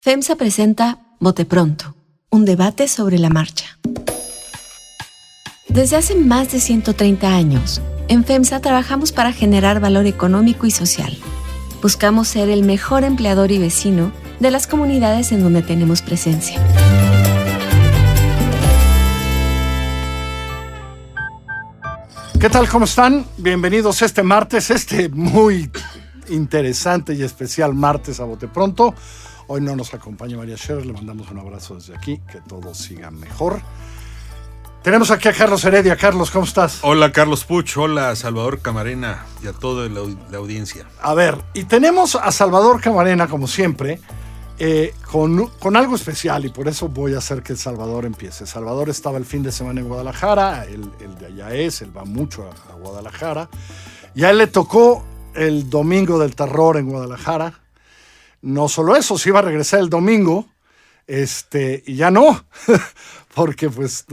FEMSA presenta Bote Pronto, un debate sobre la marcha. Desde hace más de 130 años, en FEMSA trabajamos para generar valor económico y social. Buscamos ser el mejor empleador y vecino de las comunidades en donde tenemos presencia. ¿Qué tal? ¿Cómo están? Bienvenidos este martes, muy interesante y especial martes a Bote Pronto. Hoy no nos acompaña María Scherer, le mandamos un abrazo desde aquí, que todo siga mejor. Tenemos aquí a Carlos Heredia. Carlos, ¿cómo estás? Hola Carlos Puch, hola Salvador Camarena y a toda la audiencia. A ver, y tenemos a Salvador Camarena, como siempre, con algo especial, y por eso voy a hacer que Salvador empiece. Salvador estaba el fin de semana en Guadalajara, él de allá él va mucho a Guadalajara, y a él le tocó el domingo del terror en Guadalajara. No solo eso, se iba a regresar el domingo, y ya no, porque pues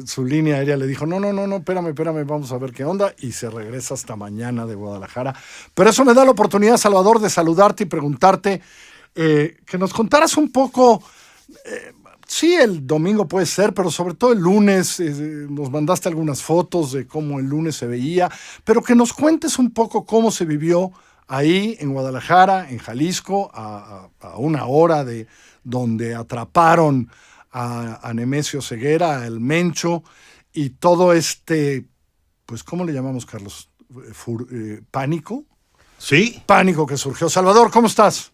su línea aérea le dijo, no, espérame, vamos a ver qué onda, y se regresa hasta mañana de Guadalajara. Pero eso me da la oportunidad, Salvador, de saludarte y preguntarte, que nos contaras un poco, sí, el domingo puede ser, pero sobre todo el lunes, nos mandaste algunas fotos de cómo el lunes se veía, pero que nos cuentes un poco cómo se vivió ahí en Guadalajara, en Jalisco, a una hora de donde atraparon a Nemesio Ceguera, el Mencho, y todo pues, ¿cómo le llamamos, Carlos? ¿Pánico? Sí. Pánico que surgió. Salvador, ¿cómo estás?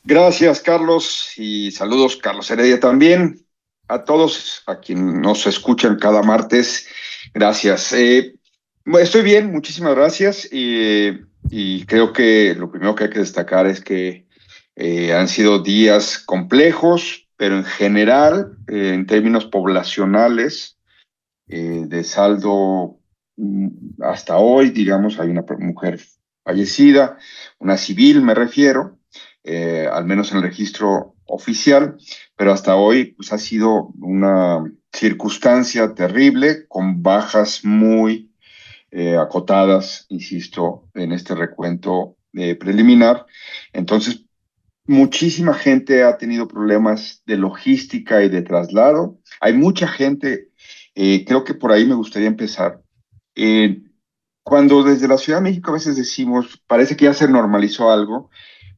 Gracias, Carlos, y saludos, Carlos Heredia, también. A todos, a quienes nos escuchan cada martes, gracias. Estoy bien, muchísimas gracias, y creo que lo primero que hay que destacar es que han sido días complejos, pero en general, en términos poblacionales, de saldo hasta hoy, digamos, hay una mujer fallecida, una civil me refiero, al menos en el registro oficial, pero hasta hoy pues, ha sido una circunstancia terrible, con bajas muy acotadas, insisto, en este recuento preliminar. Entonces, muchísima gente ha tenido problemas de logística y de traslado. Hay mucha gente, creo que por ahí me gustaría empezar. Cuando desde la Ciudad de México a veces decimos, parece que ya se normalizó algo,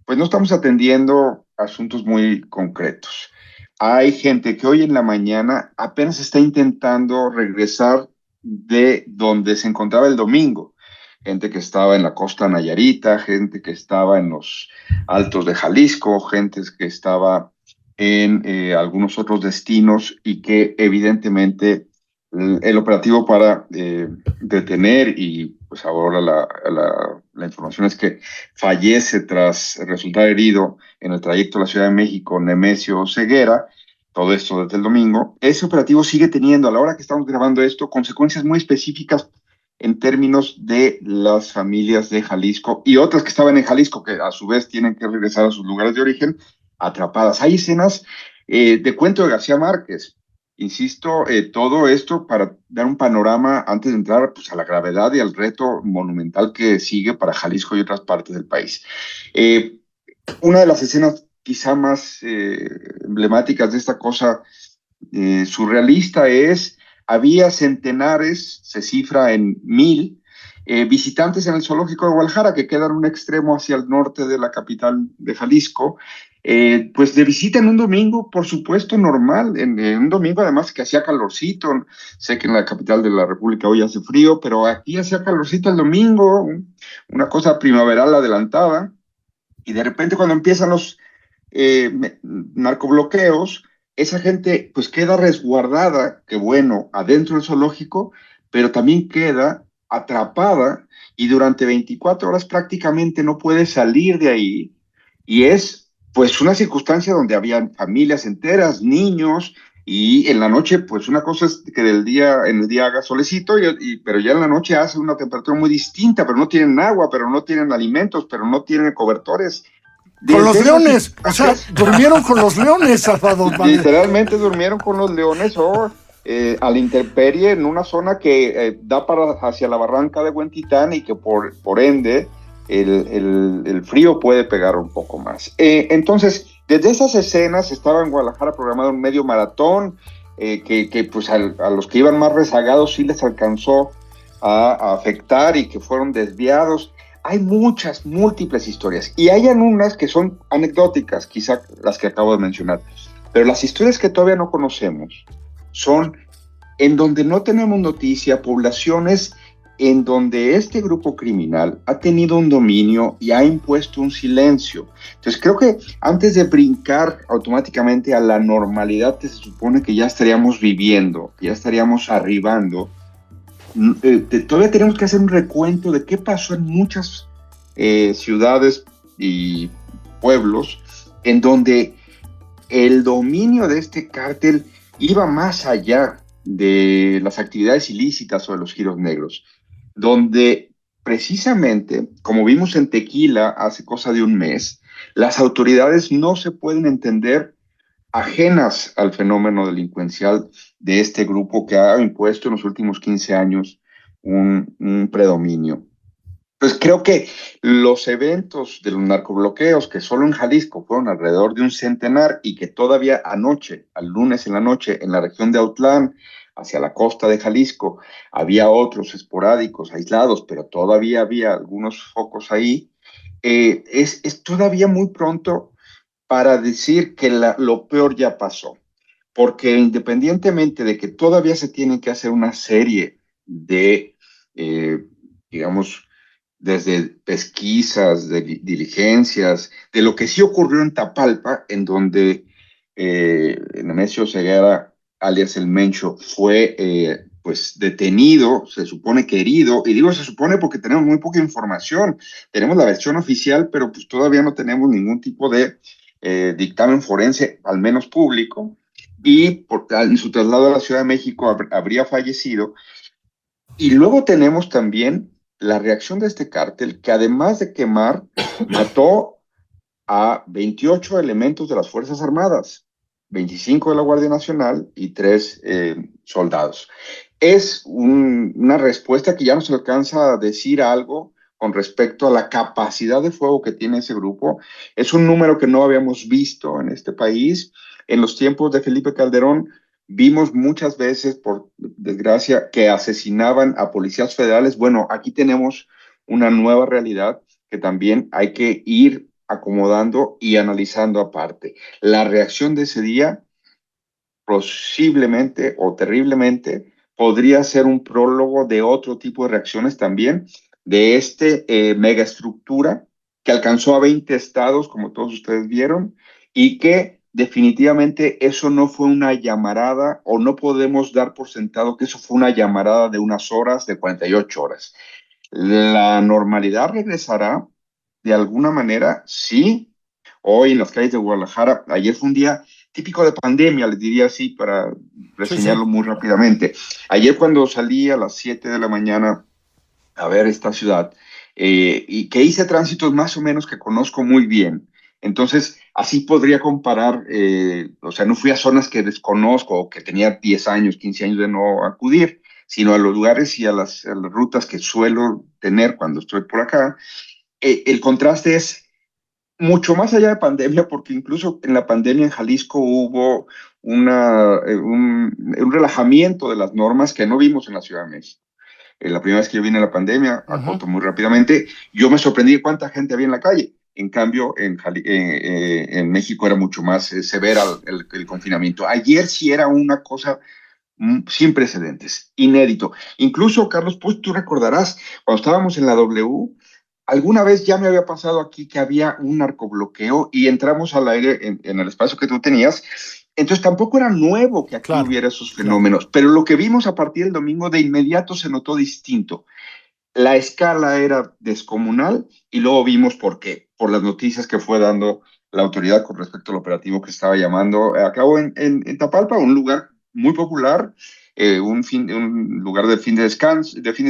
pues no estamos atendiendo asuntos muy concretos. Hay gente que hoy en la mañana apenas está intentando regresar de donde se encontraba el domingo. Gente que estaba en la costa nayarita, gente que estaba en los altos de Jalisco, gente que estaba en algunos otros destinos, y que evidentemente el operativo para detener, y pues ahora la información es que fallece tras resultar herido en el trayecto a la Ciudad de México Nemesio Ceguera, todo esto desde el domingo. Ese operativo sigue teniendo, a la hora que estamos grabando esto, consecuencias muy específicas en términos de las familias de Jalisco y otras que estaban en Jalisco, que a su vez tienen que regresar a sus lugares de origen, atrapadas. Hay escenas de cuento de García Márquez. Insisto, todo esto para dar un panorama antes de entrar pues, a la gravedad y al reto monumental que sigue para Jalisco y otras partes del país. Una de las escenas quizá más emblemáticas de esta cosa surrealista es, había centenares, se cifra en 1,000, visitantes en el zoológico de Guadalajara, que queda en un extremo hacia el norte de la capital de Jalisco, pues de visita en un domingo, por supuesto, normal, en un domingo además que hacía calorcito. Sé que en la capital de la República hoy hace frío, pero aquí hacía calorcito el domingo, una cosa primaveral adelantada, y de repente cuando empiezan los narcobloqueos, esa gente pues queda resguardada, que bueno, adentro del zoológico, pero también queda atrapada, y durante 24 horas prácticamente no puede salir de ahí, y es pues una circunstancia donde había familias enteras, niños, y en la noche pues una cosa es que en el día haga solecito, pero ya en la noche hace una temperatura muy distinta, pero no tienen agua, pero no tienen alimentos, pero no tienen cobertores. Con los leones, o sea, durmieron con los leones, Salvador. Literalmente durmieron con los leones a la intemperie en una zona que da hacia la barranca de Huentitán, y que por ende el frío puede pegar un poco más. Entonces, Desde esas escenas estaba en Guadalajara programado un medio maratón, que pues a los que iban más rezagados sí les alcanzó a afectar y que fueron desviados. Hay muchas, múltiples historias, y hay unas que son anecdóticas, quizá las que acabo de mencionar, pero las historias que todavía no conocemos son en donde no tenemos noticia, poblaciones en donde este grupo criminal ha tenido un dominio y ha impuesto un silencio. Entonces creo que antes de brincar automáticamente a la normalidad que se supone que ya estaríamos viviendo, que ya estaríamos arribando, todavía tenemos que hacer un recuento de qué pasó en muchas ciudades y pueblos en donde el dominio de este cártel iba más allá de las actividades ilícitas o de los giros negros, donde precisamente, como vimos en Tequila hace cosa de un mes, las autoridades no se pueden entender ajenas al fenómeno delincuencial de este grupo que ha impuesto en los últimos 15 años un predominio. Pues creo que los eventos de los narcobloqueos, que solo en Jalisco fueron alrededor de un centenar, y que todavía anoche, al lunes en la noche, en la región de Autlán, hacia la costa de Jalisco, había otros esporádicos, aislados, pero todavía había algunos focos ahí, es todavía muy pronto para decir que lo peor ya pasó, porque independientemente de que todavía se tiene que hacer una serie de, digamos, desde pesquisas, de diligencias, de lo que sí ocurrió en Tapalpa, en donde Nemesio Ceguera, alias El Mencho, fue pues detenido, se supone que herido, y digo se supone porque tenemos muy poca información. Tenemos la versión oficial, pero pues todavía no tenemos ningún tipo de dictamen forense, al menos público, y en su traslado a la Ciudad de México habría fallecido. Y luego tenemos también la reacción de este cártel, que además de quemar, mató a 28 elementos de las Fuerzas Armadas, 25 de la Guardia Nacional y 3 soldados. Es una respuesta que ya nos alcanza a decir algo con respecto a la capacidad de fuego que tiene ese grupo. Es un número que no habíamos visto en este país. En los tiempos de Felipe Calderón vimos muchas veces, por desgracia, que asesinaban a policías federales. Bueno, aquí tenemos una nueva realidad que también hay que ir acomodando y analizando aparte. La reacción de ese día, posiblemente o terriblemente, podría ser un prólogo de otro tipo de reacciones también, de megaestructura que alcanzó a 20 estados, como todos ustedes vieron, y que definitivamente eso no fue una llamarada, o no podemos dar por sentado que eso fue una llamarada de unas horas, de 48 horas. La normalidad regresará de alguna manera, sí. Hoy en las calles de Guadalajara, ayer fue un día típico de pandemia, les diría así, para reseñarlo muy rápidamente. Ayer cuando salí a las 7 de la mañana a ver esta ciudad, y que hice tránsitos más o menos que conozco muy bien, entonces así podría comparar, o sea, no fui a zonas que desconozco o que tenía 10 años, 15 años de no acudir, sino a los lugares y a las rutas que suelo tener cuando estoy por acá. El contraste es mucho más allá de pandemia, porque incluso en la pandemia en Jalisco hubo un relajamiento de las normas que no vimos en la Ciudad de México. La primera vez que yo vine a la pandemia, acoto muy rápidamente, yo me sorprendí de cuánta gente había en la calle. En cambio, en México era mucho más severa el confinamiento. Ayer sí era una cosa sin precedentes, inédito. Incluso, Carlos, pues tú recordarás, cuando estábamos en la W, alguna vez ya me había pasado aquí que había un narcobloqueo y entramos al aire en el espacio que tú tenías. Entonces tampoco era nuevo que aquí hubiera esos fenómenos, pero lo que vimos a partir del domingo de inmediato se notó distinto. La escala era descomunal, y luego vimos por qué, por las noticias que fue dando la autoridad con respecto al operativo que estaba llevando a cabo en Tapalpa, un lugar muy popular, un lugar de fin de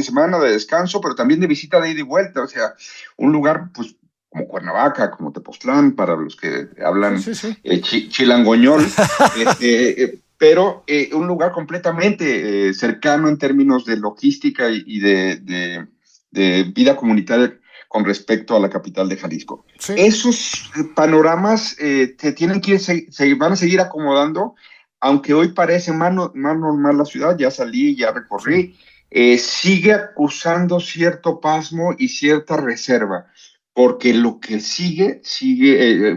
semana, de descanso, pero también de visita de ida y vuelta. O sea, un lugar pues como Cuernavaca, como Tepoztlán, para los que hablan chilangoñol, pero un lugar completamente cercano en términos de logística y de vida comunitaria con respecto a la capital de Jalisco. Sí. Esos panoramas se tienen que se van a seguir acomodando, aunque hoy parece más normal la ciudad, ya salí, ya recorrí, sigue acusando cierto pasmo y cierta reserva, porque lo que sigue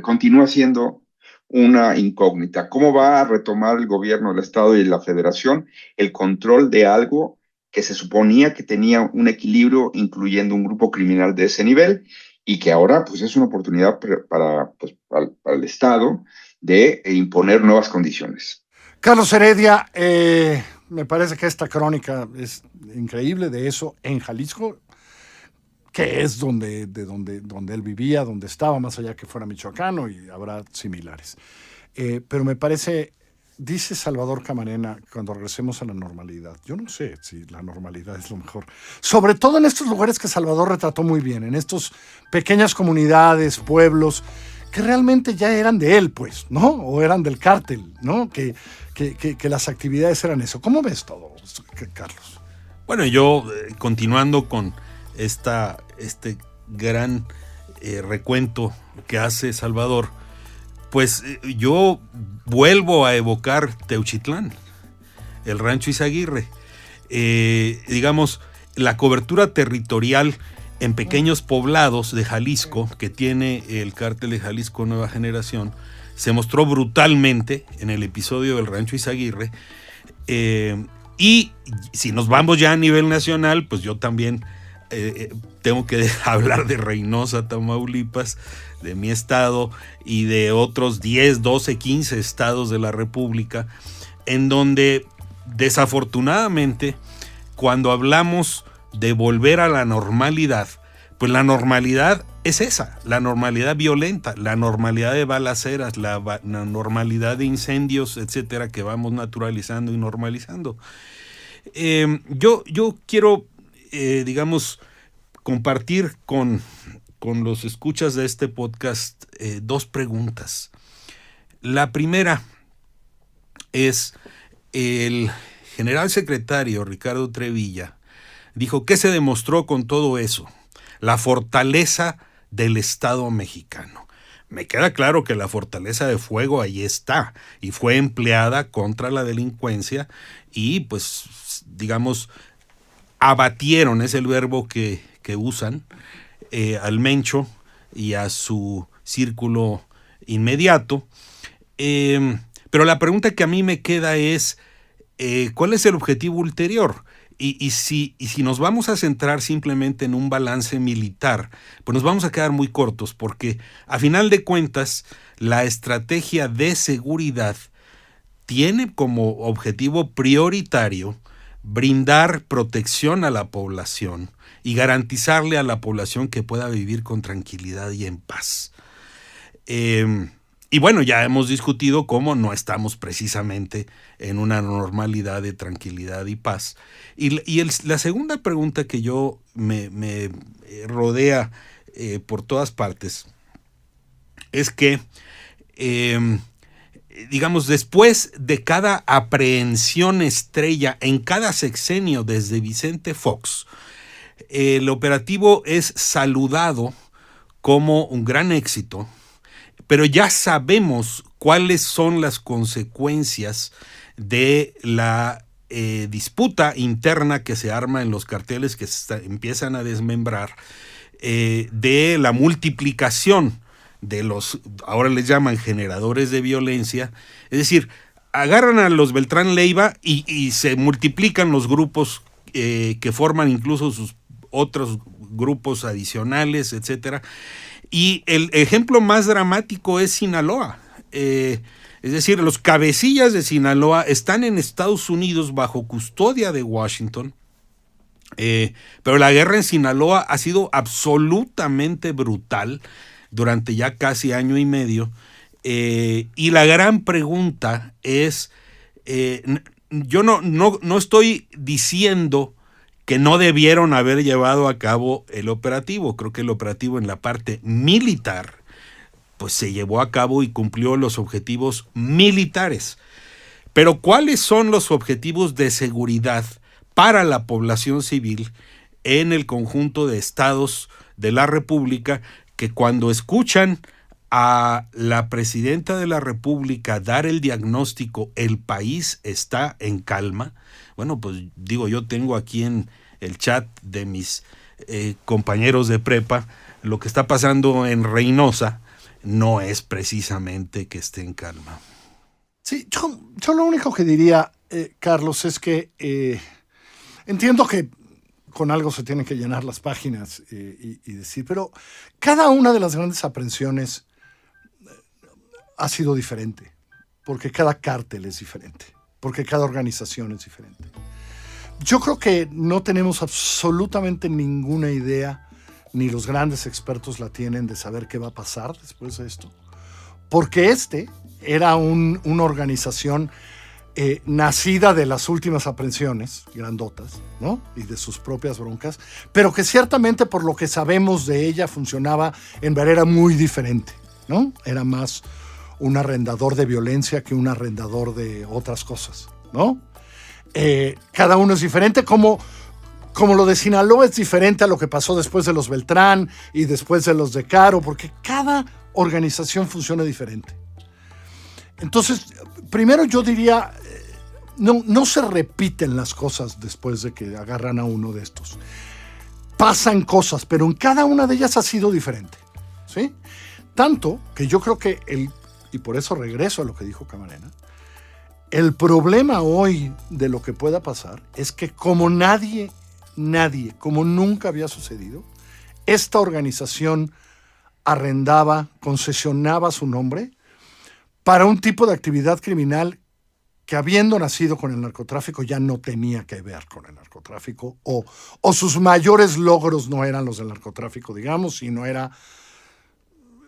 continúa siendo una incógnita. ¿Cómo va a retomar el gobierno del Estado y la Federación el control de algo que se suponía que tenía un equilibrio, incluyendo un grupo criminal de ese nivel, y que ahora pues es una oportunidad para el Estado de imponer nuevas condiciones? Carlos Heredia, me parece que esta crónica es increíble de eso en Jalisco, que es donde él vivía, donde estaba, más allá que fuera michoacano, y habrá similares. Pero me parece, dice Salvador Camarena, cuando regresemos a la normalidad. Yo no sé si la normalidad es lo mejor. Sobre todo en estos lugares que Salvador retrató muy bien, en estos pequeñas comunidades, pueblos, que realmente ya eran de él, pues, ¿no? O eran del cártel, ¿no? Que las actividades eran eso. ¿Cómo ves todo, Carlos? Bueno, yo continuando con este gran recuento que hace Salvador, pues yo vuelvo a evocar Teuchitlán, el Rancho Izaguirre. Digamos, la cobertura territorial en pequeños poblados de Jalisco que tiene el cártel de Jalisco Nueva Generación se mostró brutalmente en el episodio del Rancho Izaguirre. Y si nos vamos ya a nivel nacional, pues yo también tengo que hablar de Reynosa, Tamaulipas, de mi estado y de otros 10, 12, 15 estados de la República, en donde desafortunadamente cuando hablamos de volver a la normalidad, pues la normalidad es esa, la normalidad violenta, la normalidad de balaceras, la normalidad de incendios, etcétera, que vamos naturalizando y normalizando. Yo quiero, digamos, compartir con los escuchas de este podcast dos preguntas. La primera es, el general secretario Ricardo Trevilla dijo: ¿qué se demostró con todo eso? La fortaleza del Estado mexicano. Me queda claro que la fortaleza de fuego ahí está y fue empleada contra la delincuencia y pues digamos abatieron, es el verbo que usan, al Mencho y a su círculo inmediato. Pero la pregunta que a mí me queda es, ¿cuál es el objetivo ulterior? Y si nos vamos a centrar simplemente en un balance militar, pues nos vamos a quedar muy cortos, porque a final de cuentas la estrategia de seguridad tiene como objetivo prioritario brindar protección a la población y garantizarle a la población que pueda vivir con tranquilidad y en paz. Y bueno, ya hemos discutido cómo no estamos precisamente en una normalidad de tranquilidad y paz. Y la segunda pregunta que yo me rodea por todas partes es que, digamos, después de cada aprehensión estrella en cada sexenio desde Vicente Fox, el operativo es saludado como un gran éxito, pero ya sabemos cuáles son las consecuencias de la disputa interna que se arma en los carteles que empiezan a desmembrar, de la multiplicación de los, ahora les llaman generadores de violencia, es decir, agarran a los Beltrán Leiva y se multiplican los grupos que forman incluso sus otros grupos adicionales, etcétera. Y el ejemplo más dramático es Sinaloa. Es decir, los cabecillas de Sinaloa están en Estados Unidos bajo custodia de Washington, pero la guerra en Sinaloa ha sido absolutamente brutal durante ya casi año y medio. Y la gran pregunta es, yo no estoy diciendo que no debieron haber llevado a cabo el operativo. Creo que el operativo en la parte militar pues se llevó a cabo y cumplió los objetivos militares. Pero ¿cuáles son los objetivos de seguridad para la población civil en el conjunto de estados de la República, que cuando escuchan a la presidenta de la República dar el diagnóstico, el país está en calma. Bueno, pues digo, yo tengo aquí en el chat de mis compañeros de prepa, lo que está pasando en Reynosa no es precisamente que esté en calma. Sí, yo lo único que diría, Carlos, es que entiendo que con algo se tienen que llenar las páginas y decir, pero cada una de las grandes aprehensiones ha sido diferente, porque cada cártel es diferente, porque cada organización es diferente. Yo creo que no tenemos absolutamente ninguna idea, ni los grandes expertos la tienen, de saber qué va a pasar después de esto, porque era una organización nacida de las últimas aprehensiones grandotas, ¿no? Y de sus propias broncas, pero que ciertamente, por lo que sabemos de ella, funcionaba en manera muy diferente, ¿no? Era más un arrendador de violencia que un arrendador de otras cosas, ¿no? Cada uno es diferente, como lo de Sinaloa es diferente a lo que pasó después de los Beltrán y después de los de Caro, porque cada organización funciona diferente. Entonces, primero yo diría, no se repiten las cosas después de que agarran a uno de estos. Pasan cosas, pero en cada una de ellas ha sido diferente, ¿sí? Tanto que yo creo que y por eso regreso a lo que dijo Camarena, el problema hoy de lo que pueda pasar es que como nadie, como nunca había sucedido, esta organización arrendaba, concesionaba su nombre para un tipo de actividad criminal que, habiendo nacido con el narcotráfico, ya no tenía que ver con el narcotráfico, o sus mayores logros no eran los del narcotráfico, digamos, sino era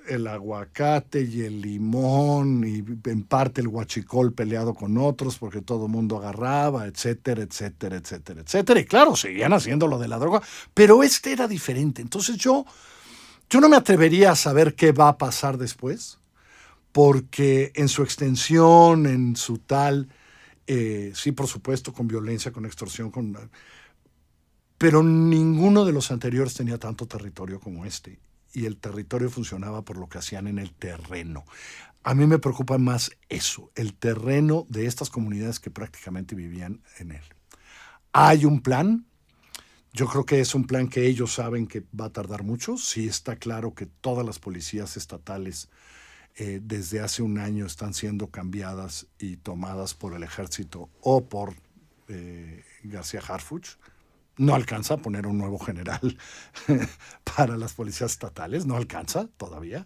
el aguacate y el limón y en parte el huachicol peleado con otros porque todo el mundo agarraba, etcétera, etcétera, etcétera, etcétera. Y claro, seguían haciendo lo de la droga, pero era diferente. Entonces yo no me atrevería a saber qué va a pasar después, porque en su extensión, en su tal, sí, por supuesto, con violencia, con extorsión, pero ninguno de los anteriores tenía tanto territorio como este. Y el territorio funcionaba por lo que hacían en el terreno. A mí me preocupa más eso, el terreno de estas comunidades que prácticamente vivían en él. Hay un plan. Yo creo que es un plan que ellos saben que va a tardar mucho. Sí está claro que todas las policías estatales desde hace un año están siendo cambiadas y tomadas por el ejército o por García Harfuch. No alcanza a poner un nuevo general para las policías estatales, no alcanza todavía.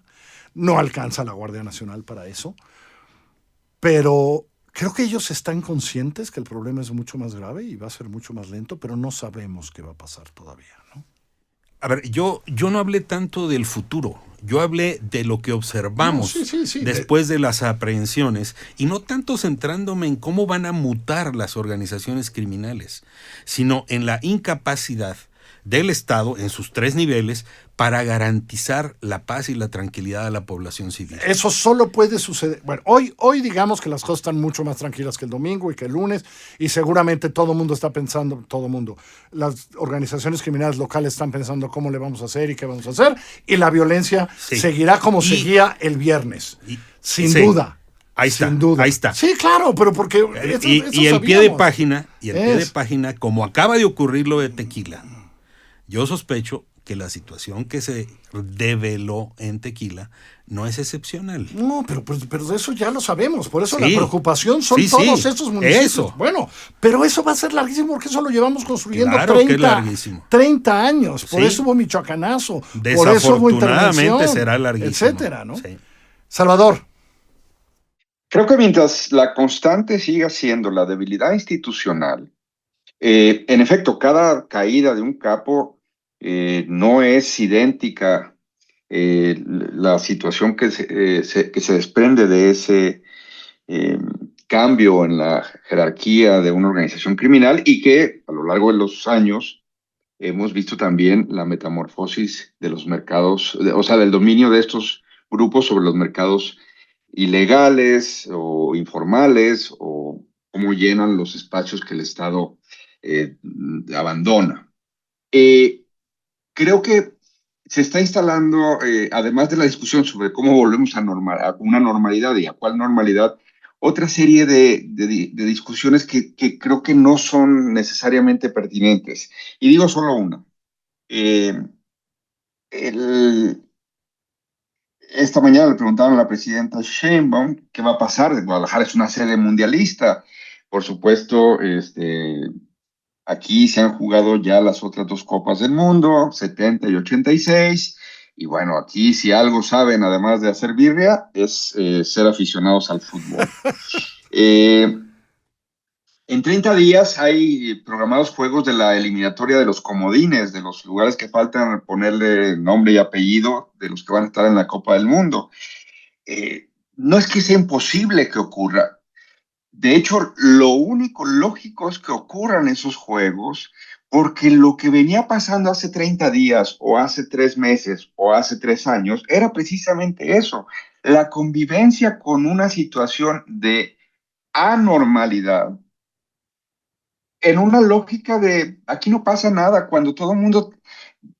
No alcanza la Guardia Nacional para eso. Pero creo que ellos están conscientes que el problema es mucho más grave y va a ser mucho más lento, pero no sabemos qué va a pasar todavía, ¿no? A ver, yo no hablé tanto del futuro, yo hablé de lo que observamos sí. después de las aprehensiones, y no tanto centrándome en cómo van a mutar las organizaciones criminales, sino en la incapacidad del Estado en sus 3 niveles para garantizar la paz y la tranquilidad a la población civil. Eso solo puede suceder. Bueno, hoy digamos que las cosas están mucho más tranquilas que el domingo y que el lunes, y seguramente todo el mundo está pensando, las organizaciones criminales locales están pensando cómo le vamos a hacer y qué vamos a hacer, y la violencia seguirá como seguía el viernes, sin duda. Ahí está. Sí, claro, pero porque y el pie de página, como acaba de ocurrir lo de Tequila, yo sospecho que la situación que se develó en Tequila no es excepcional. No, pero de eso ya lo sabemos. Por eso la preocupación son todos estos municipios. Eso. Bueno, pero eso va a ser larguísimo porque eso lo llevamos construyendo 30 años. Por eso hubo Michoacanazo. Por eso hubo intervención. Será larguísimo. Etcétera, ¿no? Sí. Salvador. Creo que mientras la constante siga siendo la debilidad institucional, en efecto, cada caída de un capo no es idéntica la situación que se desprende de ese cambio en la jerarquía de una organización criminal, y que a lo largo de los años hemos visto también la metamorfosis de los mercados, del dominio de estos grupos sobre los mercados ilegales o informales, o cómo llenan los espacios que el Estado abandona. Creo que se está instalando, además de la discusión sobre cómo volvemos a una normalidad y a cuál normalidad, otra serie de discusiones que creo que no son necesariamente pertinentes. Y digo solo una. Eh, el- Esta mañana le preguntaron a la presidenta Sheinbaum qué va a pasar. Guadalajara es una sede mundialista. Por supuesto, aquí se han jugado ya las otras dos Copas del Mundo, 70 y 86. Y bueno, aquí si algo saben, además de hacer birria, es ser aficionados al fútbol. Eh, en 30 días hay programados juegos de la eliminatoria de los comodines, de los lugares que faltan ponerle nombre y apellido de los que van a estar en la Copa del Mundo. No es que sea imposible que ocurra. De hecho, lo único lógico es que ocurran esos juegos, porque lo que venía pasando hace 30 días o hace 3 meses o hace 3 años era precisamente eso, la convivencia con una situación de anormalidad en una lógica de aquí no pasa nada, cuando todo el mundo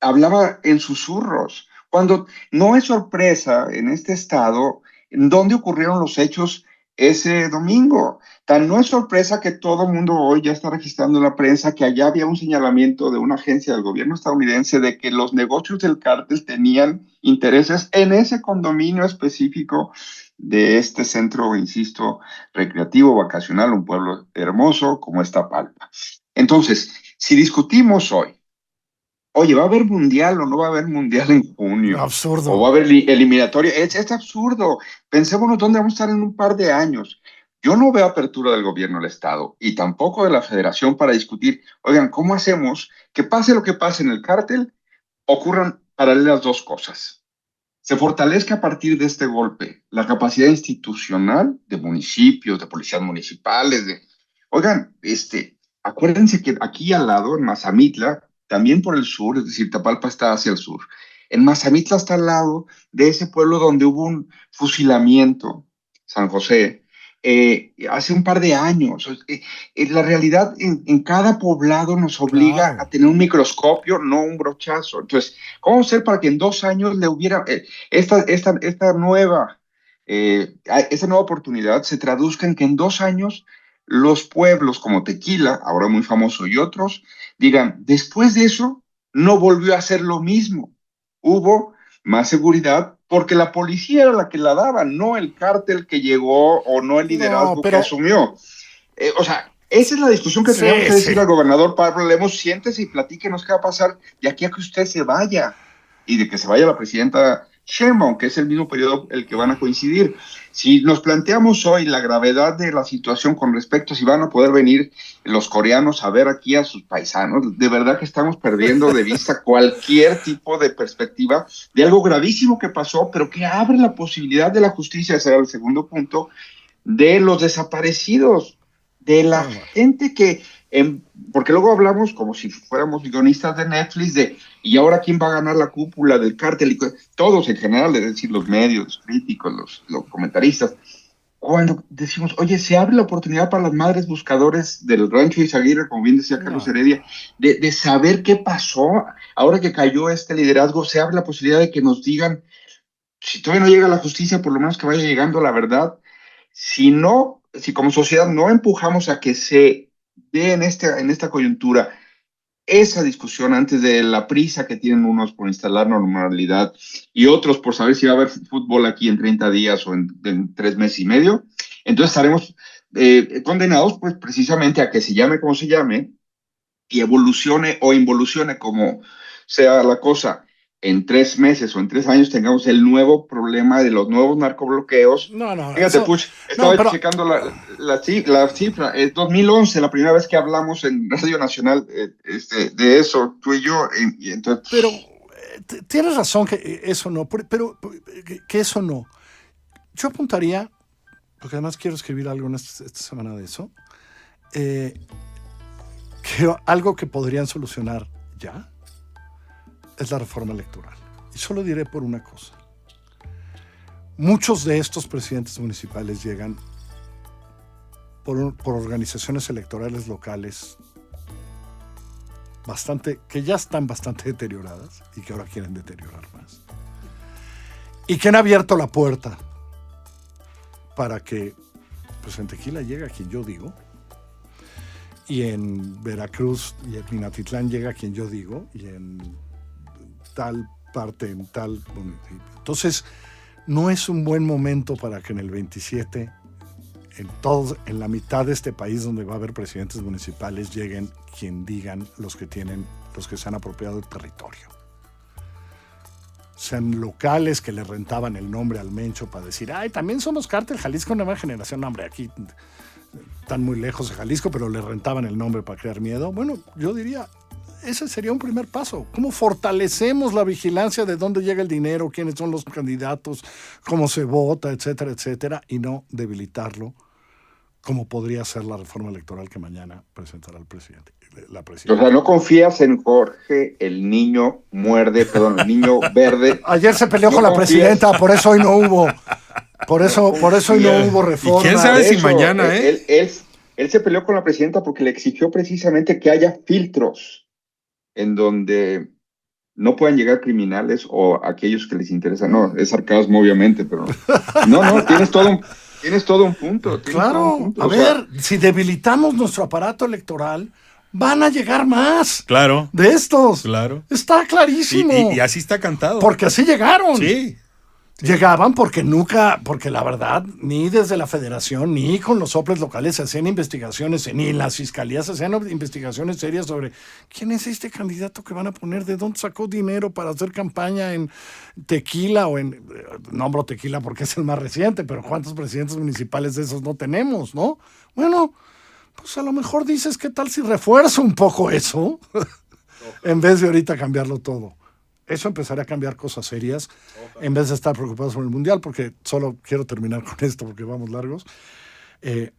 hablaba en susurros, cuando no es sorpresa en este estado en dónde ocurrieron los hechos ese domingo. Tan no es sorpresa que todo el mundo hoy ya está registrando en la prensa que allá había un señalamiento de una agencia del gobierno estadounidense de que los negocios del cártel tenían intereses en ese condominio específico de este centro, insisto, recreativo, vacacional, un pueblo hermoso como Iztapalpa. Entonces, si discutimos hoy, oye, ¿va a haber mundial o no va a haber mundial en junio? Absurdo. ¿O va a haber eliminatoria? Es absurdo. Pensémonos dónde vamos a estar en un par de años. Yo no veo apertura del gobierno del Estado y tampoco de la Federación para discutir, oigan, ¿cómo hacemos que pase lo que pase en el cártel, ocurran paralelas dos cosas? Se fortalezca a partir de este golpe la capacidad institucional de municipios, de policías municipales, oigan, acuérdense que aquí al lado, en Mazamitla, también por el sur, es decir, Tapalpa está hacia el sur, en Mazamitla está al lado de ese pueblo donde hubo un fusilamiento, San José, hace un par de años. La realidad en cada poblado nos obliga Claro. a tener un microscopio, no un brochazo. Entonces, ¿cómo hacer para que en 2 años le hubiera esta nueva oportunidad se traduzca en que en 2 años los pueblos como Tequila, ahora muy famoso, y otros, digan, después de eso, no volvió a ser lo mismo. Hubo más seguridad porque la policía era la que la daba, no el cártel que llegó o no el liderazgo que asumió. O sea, esa es la discusión que tenemos que decir al gobernador Pablo Lemos, siéntese y platíquenos qué va a pasar de aquí a que usted se vaya y de que se vaya la presidenta Sheinbaum, que es el mismo periodo el que van a coincidir. Si nos planteamos hoy la gravedad de la situación con respecto a si van a poder venir los coreanos a ver aquí a sus paisanos, de verdad que estamos perdiendo de vista cualquier tipo de perspectiva de algo gravísimo que pasó, pero que abre la posibilidad de la justicia, ese era el segundo punto, de los desaparecidos, de la gente que, porque luego hablamos como si fuéramos guionistas de Netflix y ahora quién va a ganar la cúpula del cártel, y todos en general, es decir, los medios, los críticos, los comentaristas, cuando decimos, oye, se abre la oportunidad para las madres buscadores del rancho Izaguirre, como bien decía Carlos Heredia, de saber qué pasó, ahora que cayó este liderazgo, se abre la posibilidad de que nos digan, si todavía no llega la justicia, por lo menos que vaya llegando la verdad. Si no, si como sociedad no empujamos a que se dé en esta coyuntura esa discusión antes de la prisa que tienen unos por instalar normalidad y otros por saber si va a haber fútbol aquí en 30 días o en 3 meses y medio, entonces estaremos condenados pues precisamente a que se llame como se llame y evolucione o involucione como sea la cosa. En 3 meses o en 3 años tengamos el nuevo problema de los nuevos narcobloqueos. Fíjate, Puch, estaba checando la cifra. Es 2011, la primera vez que hablamos en Radio Nacional de eso, tú y yo. Y entonces, pero tienes razón que eso no, pero que eso no. Yo apuntaría, porque además quiero escribir algo en esta semana de eso, que algo que podrían solucionar ya es la reforma electoral. Y solo diré por una cosa. Muchos de estos presidentes municipales llegan por organizaciones electorales locales que ya están bastante deterioradas y que ahora quieren deteriorar más. Y que han abierto la puerta para que pues en Tequila llega quien yo digo, y en Veracruz y en Minatitlán llega quien yo digo, y en tal parte, en tal municipio. Entonces, no es un buen momento para que en el 27, en la mitad de este país donde va a haber presidentes municipales, lleguen quien digan los que se han apropiado del territorio. Sean locales que le rentaban el nombre al Mencho para decir, ay, también somos Cártel Jalisco Nueva Generación. No, hombre, aquí están muy lejos de Jalisco, pero le rentaban el nombre para crear miedo. Bueno, yo diría, ese sería un primer paso. ¿Cómo fortalecemos la vigilancia de dónde llega el dinero, quiénes son los candidatos, cómo se vota, etcétera, etcétera, y no debilitarlo como podría ser la reforma electoral que mañana presentará el presidente, la presidenta? O sea, ¿no confías en Jorge, el niño verde? Ayer se peleó con la presidenta, por eso hoy no hubo. Por eso hoy no hubo reforma. ¿Y quién sabe si mañana, Él se peleó con la presidenta porque le exigió precisamente que haya filtros en donde no puedan llegar criminales o aquellos que les interesan. No, es sarcasmo, obviamente, pero no, tienes todo un punto. Claro, a ver, si debilitamos nuestro aparato electoral, van a llegar más. Claro. De estos. Claro. Está clarísimo. Y así está cantado. Porque así llegaron. Sí. Llegaban porque la verdad, ni desde la federación, ni con los soples locales se hacían investigaciones, ni en las fiscalías se hacían investigaciones serias sobre quién es este candidato que van a poner, de dónde sacó dinero para hacer campaña en Tequila nombro Tequila porque es el más reciente, pero ¿cuántos presidentes municipales de esos no tenemos, no? Bueno, pues a lo mejor dices, ¿qué tal si refuerzo un poco eso? En vez de ahorita cambiarlo todo. Eso empezaría a cambiar cosas serias en vez de estar preocupados por el Mundial, porque solo quiero terminar con esto porque vamos largos. He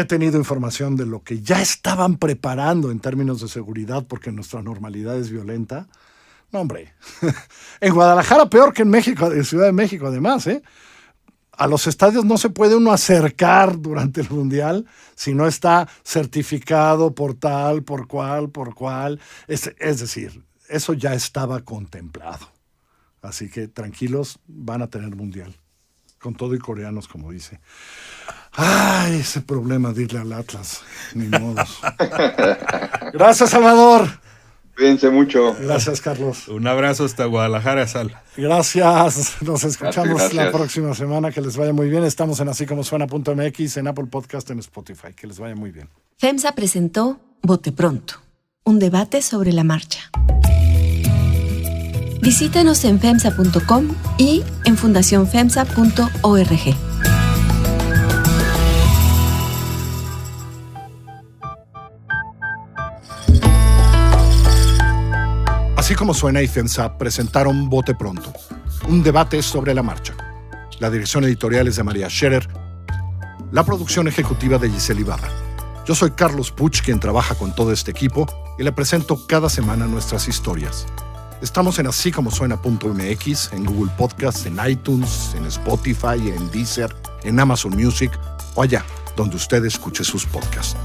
tenido información de lo que ya estaban preparando en términos de seguridad porque nuestra normalidad es violenta. No, hombre. En Guadalajara peor que en México, en Ciudad de México además, A los estadios no se puede uno acercar durante el Mundial si no está certificado por tal, por cual. Es decir, eso ya estaba contemplado. Así que tranquilos, van a tener Mundial. Con todo y coreanos, como dice. Ay, ese problema de irle al Atlas. Ni modos. Gracias, Salvador. Cuídense mucho. Gracias, Carlos. Un abrazo hasta Guadalajara, Sal. Gracias. Nos escuchamos Gracias. la próxima semana. Que les vaya muy bien. Estamos en asícomosuena.mx, en Apple Podcast, en Spotify. Que les vaya muy bien. FEMSA presentó Vote Pronto, un debate sobre la marcha. Visítenos en FEMSA.com y en fundacionfemsa.org. Así como Suena y FEMSA presentaron Vote Pronto, un debate sobre la marcha. La dirección editorial es de María Scherer, la producción ejecutiva de Giselle Ibarra. Yo soy Carlos Puch, quien trabaja con todo este equipo, y le presento cada semana nuestras historias. Estamos en asícomosuena.mx, en Google Podcasts, en iTunes, en Spotify, en Deezer, en Amazon Music o allá donde usted escuche sus podcasts.